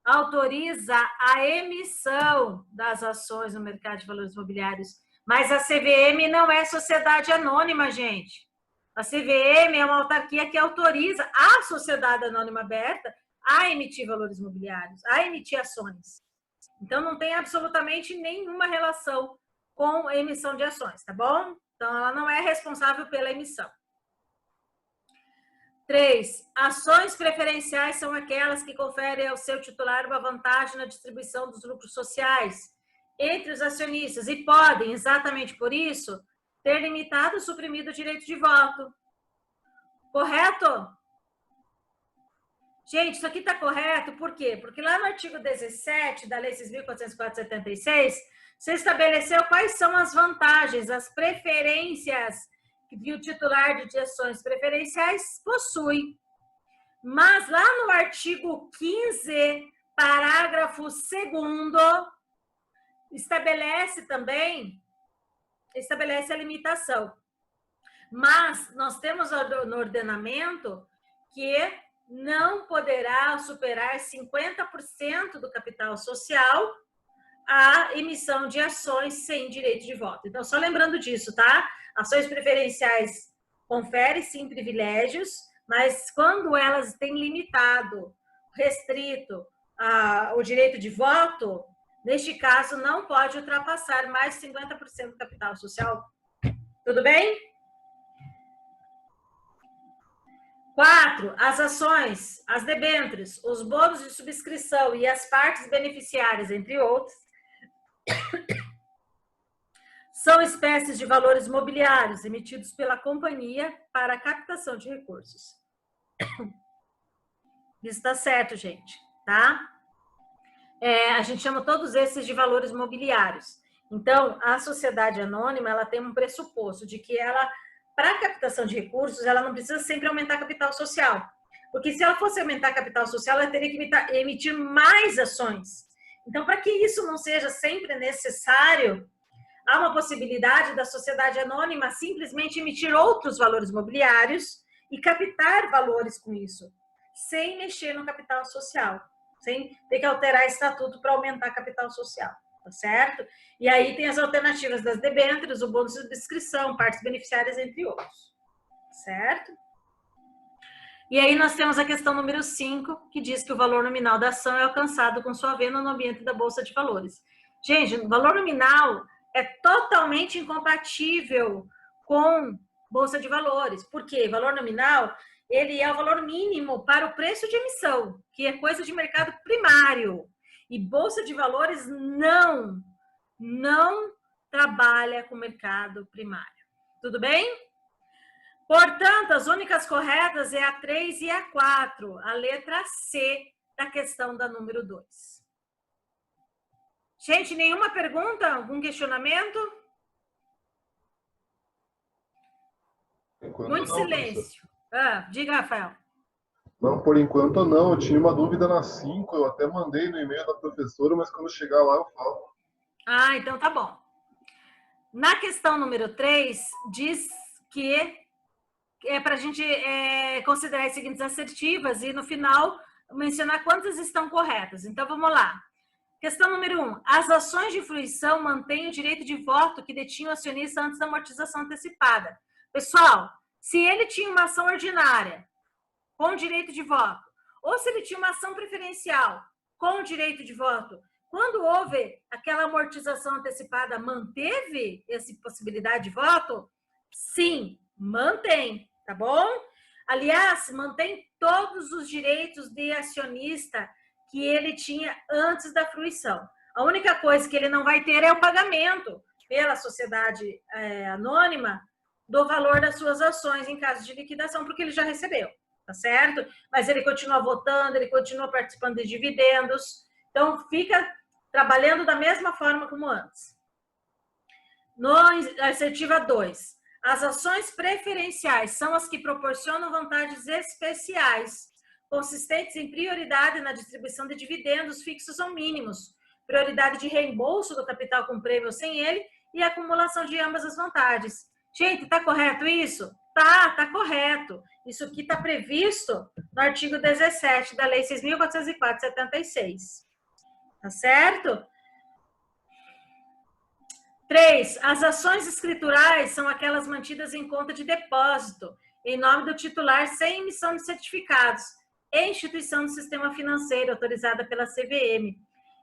autoriza a emissão das ações no mercado de valores mobiliários, mas a CVM não é sociedade anônima, gente. A CVM é uma autarquia que autoriza a sociedade anônima aberta a emitir valores mobiliários, a emitir ações. Então, não tem absolutamente nenhuma relação com a emissão de ações, tá bom? Então, ela não é responsável pela emissão. 3. Ações preferenciais são aquelas que conferem ao seu titular uma vantagem na distribuição dos lucros sociais entre os acionistas e podem, exatamente por isso, ter limitado ou suprimido o direito de voto. Correto? Gente, isso aqui está correto, por quê? Porque lá no artigo 17 da Lei 6.404/76, você estabeleceu quais são as vantagens, as preferências que o titular de ações preferenciais possui. Mas lá no artigo 15, parágrafo 2º, estabelece a limitação. Mas nós temos no ordenamento que não poderá superar 50% do capital social a emissão de ações sem direito de voto. Então, só lembrando disso, tá? Ações preferenciais conferem, sim, privilégios, mas quando elas têm limitado, restrito o direito de voto, neste caso, não pode ultrapassar mais de 50% do capital social. Tudo bem? 4. As ações, as debêntures, os bônus de subscrição e as partes beneficiárias, entre outros, são espécies de valores mobiliários emitidos pela companhia para a captação de recursos. Isso está certo, gente, tá? A gente chama todos esses de valores mobiliários. Então, a sociedade anônima, ela tem um pressuposto de que ela, para a captação de recursos, ela não precisa sempre aumentar capital social. Porque se ela fosse aumentar capital social, ela teria que emitir mais ações. Então, para que isso não seja sempre necessário, há uma possibilidade da sociedade anônima simplesmente emitir outros valores mobiliários e captar valores com isso, sem mexer no capital social. sem ter que alterar estatuto para aumentar capital social, tá certo? E aí tem as alternativas das debêntures, o bônus de inscrição, partes beneficiárias, entre outros, certo? E aí nós temos a questão número 5, que diz que o valor nominal da ação é alcançado com sua venda no ambiente da Bolsa de Valores. Gente, o valor nominal é totalmente incompatível com Bolsa de Valores. Por quê? Valor nominal, ele é o valor mínimo para o preço de emissão, que é coisa de mercado primário. E Bolsa de Valores não trabalha com mercado primário. Tudo bem? Portanto, as únicas corretas é a 3 e a 4, a letra C da questão da número 2. Gente, nenhuma pergunta? Algum questionamento? Muito silêncio. Diga, Rafael. Não, por enquanto não. Eu tinha uma dúvida na 5, eu até mandei no e-mail da professora, mas quando chegar lá eu falo. Ah, então tá bom. Na questão número 3, diz que é para a gente considerar as seguintes assertivas e no final mencionar quantas estão corretas. Então vamos lá. Questão número 1. As ações de fruição mantêm o direito de voto que detinha o acionista antes da amortização antecipada. Pessoal, se ele tinha uma ação ordinária com direito de voto, ou se ele tinha uma ação preferencial com direito de voto, quando houve aquela amortização antecipada, manteve essa possibilidade de voto? Sim, mantém, tá bom? Aliás, mantém todos os direitos de acionista que ele tinha antes da fruição. A única coisa que ele não vai ter é o pagamento pela sociedade anônima do valor das suas ações em caso de liquidação, porque ele já recebeu, tá certo? Mas ele continua votando, ele continua participando de dividendos, então fica trabalhando da mesma forma como antes. No assertiva 2, as ações preferenciais são as que proporcionam vantagens especiais, consistentes em prioridade na distribuição de dividendos fixos ou mínimos, prioridade de reembolso do capital com prêmio ou sem ele e acumulação de ambas as vantagens. Gente, tá correto isso? Tá correto. Isso aqui está previsto no artigo 17 da Lei 6.404 de 76. Tá certo? 3. As ações escriturais são aquelas mantidas em conta de depósito, em nome do titular, sem emissão de certificados, em instituição do sistema financeiro autorizada pela CVM.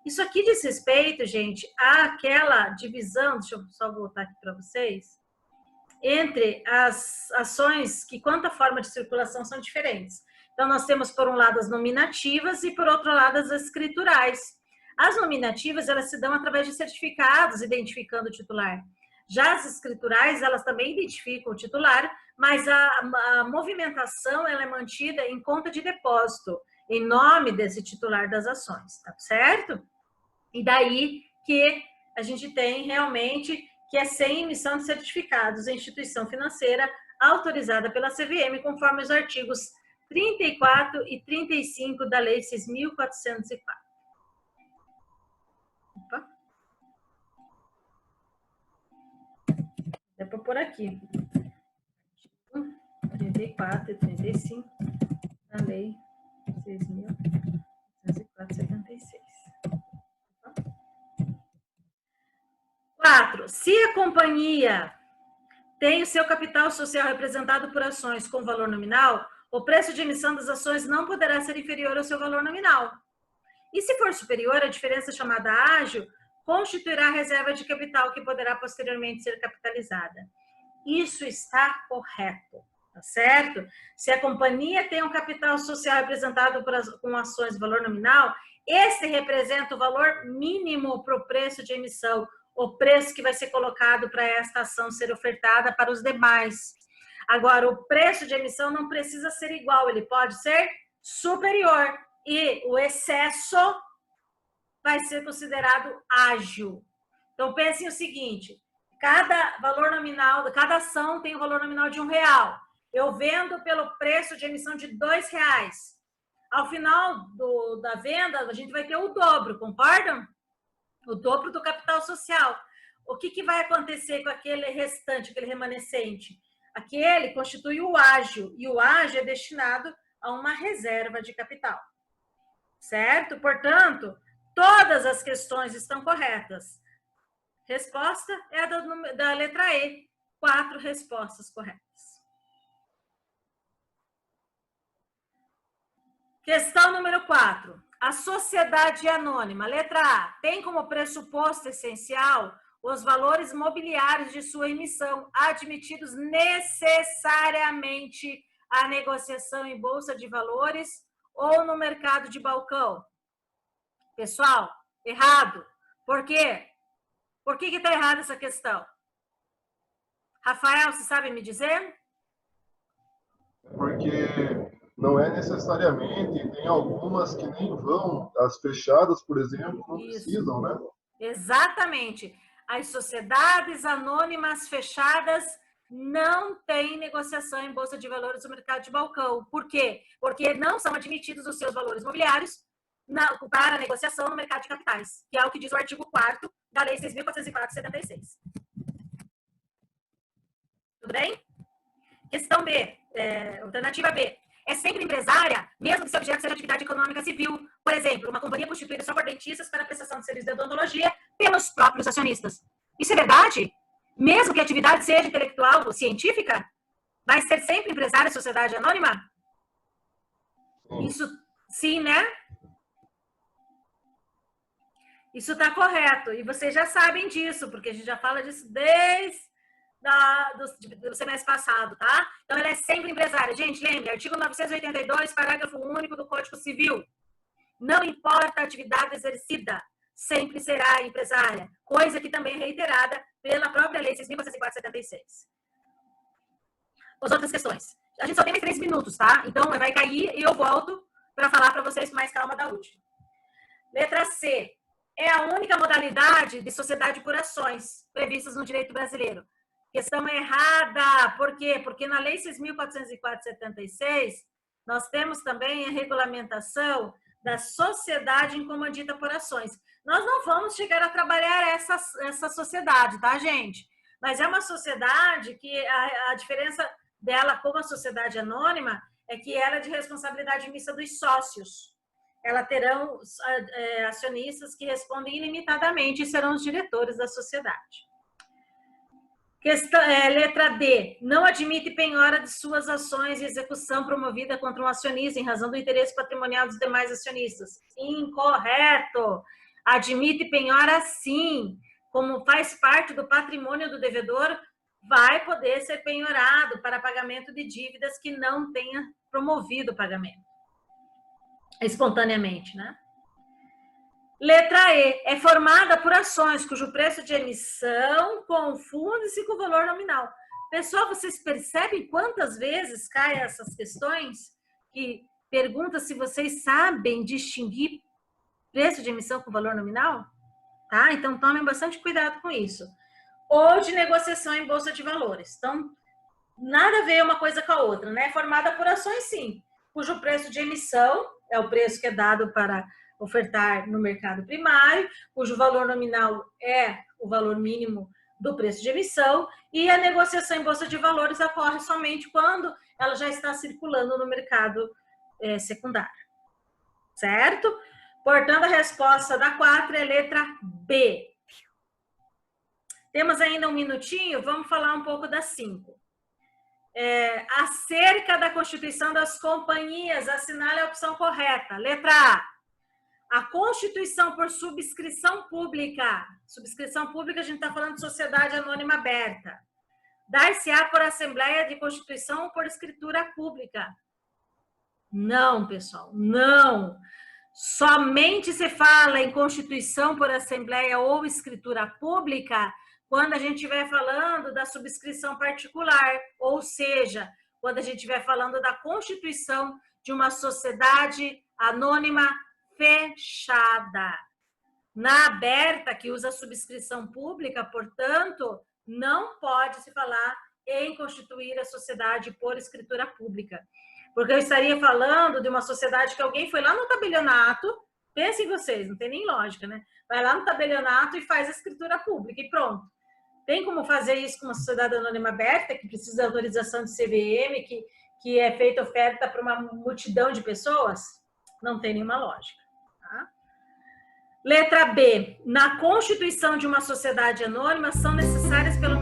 Isso aqui diz respeito, gente, àquela divisão, deixa eu só voltar aqui para vocês, entre as ações que, quanto à forma de circulação, são diferentes. Então, nós temos, por um lado, as nominativas e, por outro lado, as escriturais. As nominativas, elas se dão através de certificados, identificando o titular. Já as escriturais, elas também identificam o titular, mas a movimentação, ela é mantida em conta de depósito, em nome desse titular das ações, tá certo? E daí que a gente tem realmente que é sem emissão de certificados em instituição financeira autorizada pela CVM, conforme os artigos 34 e 35 da Lei 6.404. Opa. Dá para pôr aqui. 34 e 35 da Lei 6.404/76. 4. Se a companhia tem o seu capital social representado por ações com valor nominal, o preço de emissão das ações não poderá ser inferior ao seu valor nominal. E se for superior, a diferença chamada ágio constituirá a reserva de capital que poderá posteriormente ser capitalizada. Isso está correto, tá certo? Se a companhia tem um capital social representado com ações de valor nominal, esse representa o valor mínimo para o preço de emissão, o preço que vai ser colocado para esta ação ser ofertada para os demais. Agora, o preço de emissão não precisa ser igual, ele pode ser superior. E o excesso vai ser considerado ágio. Então, pensem o seguinte, cada valor nominal, cada ação tem um valor nominal de R$1. Eu vendo pelo preço de emissão de R$2. Ao final da venda, a gente vai ter o dobro, concordam? O dobro do capital social. O que vai acontecer com aquele restante, aquele remanescente? Aquele constitui o ágio, e o ágio é destinado a uma reserva de capital. certo? Portanto, todas as questões estão corretas. Resposta é a da letra E. 4 respostas corretas. Questão número 4. A sociedade anônima, letra A, tem como pressuposto essencial os valores mobiliários de sua emissão, admitidos necessariamente à negociação em bolsa de valores ou no mercado de balcão. Pessoal, errado. Por quê? Por que está errada essa questão? Rafael, você sabe me dizer? Porque não é necessariamente, tem algumas que nem vão, as fechadas, por exemplo, não precisam, né? Exatamente. As sociedades anônimas fechadas não têm negociação em bolsa de valores no mercado de balcão. Por quê? Porque não são admitidos os seus valores mobiliários para negociação no mercado de capitais, que é o que diz o artigo 4º da Lei 6.404/76. Tudo bem? Questão B, alternativa B. É sempre empresária, mesmo que seu objeto seja atividade econômica civil. Por exemplo, uma companhia constituída só por dentistas para a prestação de serviço de odontologia pelos próprios acionistas. Isso é verdade? Mesmo que a atividade seja intelectual ou científica? Vai ser sempre empresária a sociedade anônima? Isso, sim, né? Isso está correto. E vocês já sabem disso, porque a gente já fala disso desde do semestre passado, tá? Então, ela é sempre empresária. Gente, lembre, artigo 982, parágrafo único do Código Civil. Não importa a atividade exercida, sempre será empresária. Coisa que também é reiterada pela própria Lei 6.404/76. As outras questões. A gente só tem mais 3 minutos, tá? Então, vai cair e eu volto para falar para vocês com mais calma da última. Letra C. É a única modalidade de sociedade por ações previstas no direito brasileiro. Questão errada. Por quê? Porque na Lei 6.404/76, nós temos também a regulamentação da sociedade incomandita por ações. Nós não vamos chegar a trabalhar essa sociedade, tá, gente? Mas é uma sociedade que a diferença dela como a sociedade anônima é que ela é de responsabilidade mista dos sócios. Ela terão acionistas que respondem ilimitadamente e serão os diretores da sociedade. Letra D. Não admite penhora de suas ações e execução promovida contra um acionista em razão do interesse patrimonial dos demais acionistas. Incorreto. Admite penhora sim. Como faz parte do patrimônio do devedor, vai poder ser penhorado para pagamento de dívidas que não tenha promovido o pagamento espontaneamente, né? Letra E. É formada por ações cujo preço de emissão confunde-se com o valor nominal. Pessoal, vocês percebem quantas vezes caem essas questões que perguntam se vocês sabem distinguir preço de emissão com valor nominal? Tá? Então, tomem bastante cuidado com isso. Ou de negociação em bolsa de valores. Então, nada a ver uma coisa com a outra, né? Formada por ações, sim, cujo preço de emissão é o preço que é dado para ofertar no mercado primário, cujo valor nominal é o valor mínimo do preço de emissão, e a negociação em bolsa de valores ocorre somente quando ela já está circulando no mercado secundário. Certo? Portanto, a resposta da 4 é letra B. Temos ainda um minutinho, vamos falar um pouco da 5. Acerca da constituição das companhias, assinale a opção correta. Letra A. A constituição por subscrição pública. Subscrição pública, a gente está falando de sociedade anônima aberta. Dar-se-á por assembleia de constituição ou por escritura pública. Não, pessoal, não. Somente se fala em constituição por assembleia ou escritura pública quando a gente estiver falando da subscrição particular, ou seja, quando a gente estiver falando da constituição de uma sociedade anônima fechada. Na aberta, que usa subscrição pública, portanto, não pode se falar em constituir a sociedade por escritura pública. Porque eu estaria falando de uma sociedade que alguém foi lá no tabelionato, pensem vocês, não tem nem lógica, né? Vai lá no tabelionato e faz a escritura pública e pronto. Tem como fazer isso com uma sociedade anônima aberta, que precisa de autorização de CVM, que é feita oferta para uma multidão de pessoas? Não tem nenhuma lógica. Letra B. Na constituição de uma sociedade anônima são necessárias pelo